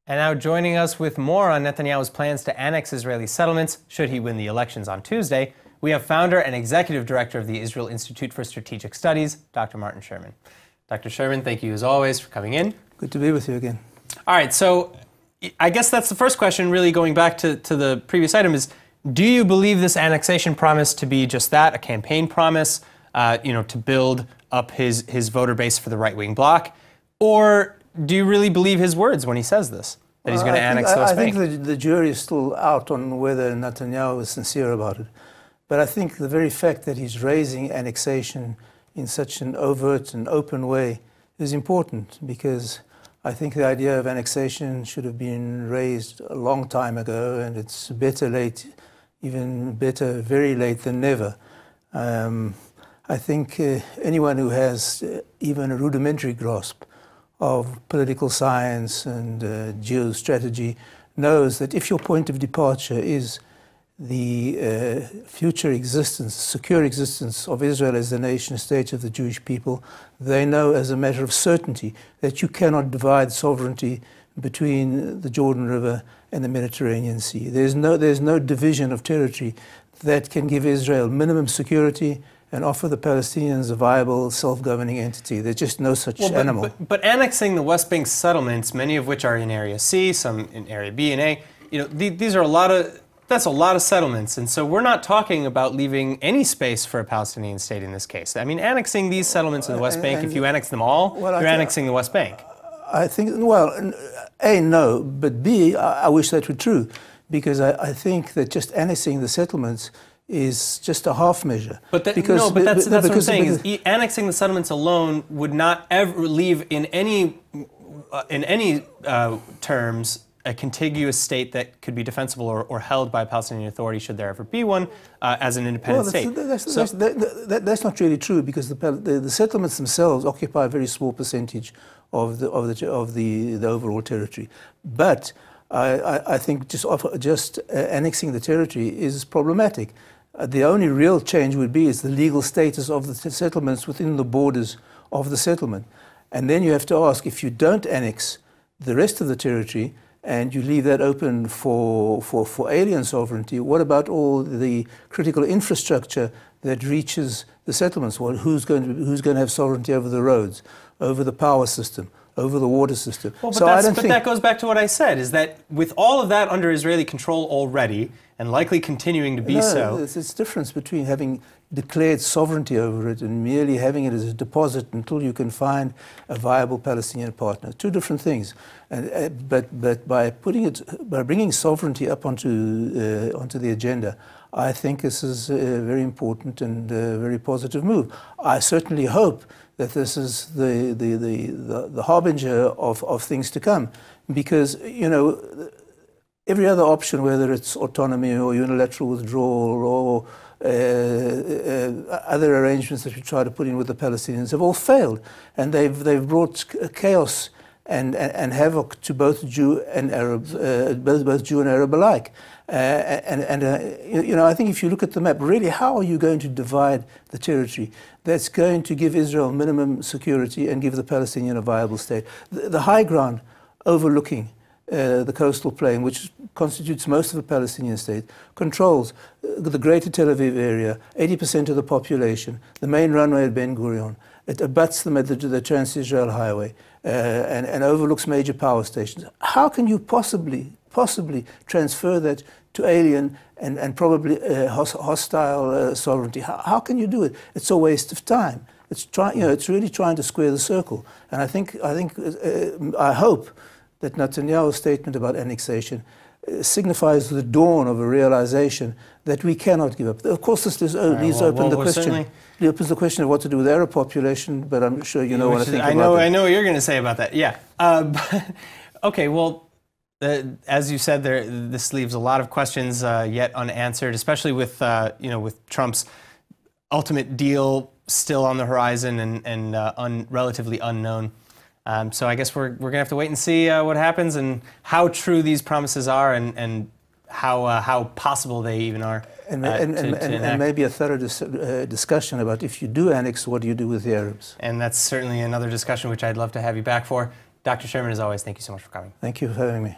And now joining us with more on Netanyahu's plans to annex Israeli settlements, should he win the elections on Tuesday, we have founder and executive director of the Israel Institute for Strategic Studies, Dr. Martin Sherman. Dr. Sherman, thank you as always for coming in. Good to be with you again. All right, so I guess that's the first question, really going back to the previous item, is do you believe this annexation promise to be just that, a campaign promise, to build up his voter base for the right-wing bloc? Or do you really believe his words when he says this, that he's going to annex the West Bank? I think the jury is still out on whether Netanyahu is sincere about it. But I think the very fact that he's raising annexation in such an overt and open way is important, because I think the idea of annexation should have been raised a long time ago, and it's better late, even better very late than never. I think anyone who has even a rudimentary grasp of political science and geostrategy knows that if your point of departure is the future existence, secure existence of Israel as the nation state of the Jewish people, they know as a matter of certainty that you cannot divide sovereignty between the Jordan River and the Mediterranean Sea. There's no division of territory that can give Israel minimum security and offer the Palestinians a viable self-governing entity. There's just no such animal. But annexing the West Bank settlements, many of which are in Area C, some in Area B and A, these are that's a lot of settlements, and so we're not talking about leaving any space for a Palestinian state in this case. I mean, annexing these settlements in the West Bank, if you annex them all, you're annexing the West Bank. I think, well, A, no, but B, I wish that were true, because I think that just annexing the settlements is just a half measure. But that's what I'm saying, is annexing the settlements alone would not ever leave in any terms a contiguous state that could be defensible or held by a Palestinian Authority, should there ever be one, as an independent state. That's not really true, because the settlements themselves occupy a very small percentage of the overall territory. But I think just annexing the territory is problematic. The only real change would be is the legal status of the settlements within the borders of the settlement. And then you have to ask, if you don't annex the rest of the territory and you leave that open for alien sovereignty, what about all the critical infrastructure that reaches the settlements? Well, who's going to have sovereignty over the roads, over the power system, over the water system? Well, but that goes back to what I said, is that with all of that under Israeli control already, and likely continuing to be so... There's this difference between having declared sovereignty over it and merely having it as a deposit until you can find a viable Palestinian partner. Two different things. But by bringing sovereignty up onto the agenda, I think this is a very important and very positive move. I certainly hope that this is the harbinger of things to come, because every other option, whether it's autonomy or unilateral withdrawal or other arrangements that we try to put in with the Palestinians, have all failed, and they've brought chaos and havoc to both Jew and Arab, both Jew and Arab alike. I think if you look at the map, really, how are you going to divide the territory that's going to give Israel minimum security and give the Palestinian a viable state? The high ground overlooking the coastal plain, which constitutes most of the Palestinian state, controls the greater Tel Aviv area, 80% of the population, the main runway at Ben Gurion. It abuts them at the Trans-Israel Highway and overlooks major power stations. How can you possibly transfer that to alien and probably hostile sovereignty? How can you do it? It's a waste of time. It's really trying to square the circle. And I hope that Netanyahu's statement about annexation signifies the dawn of a realization that we cannot give up. Of course, this leaves open the question of what to do with the Arab population, but I'm sure you know what I think about that. I know what you're going to say about that, yeah. Okay, well, as you said, this leaves a lot of questions yet unanswered, especially with Trump's ultimate deal still on the horizon and relatively unknown. So I guess we're going to have to wait and see what happens and how true these promises are and how possible they even are. And maybe a thorough discussion about, if you do annex, what do you do with the Arabs? And that's certainly another discussion which I'd love to have you back for. Dr. Sherman, as always, thank you so much for coming. Thank you for having me.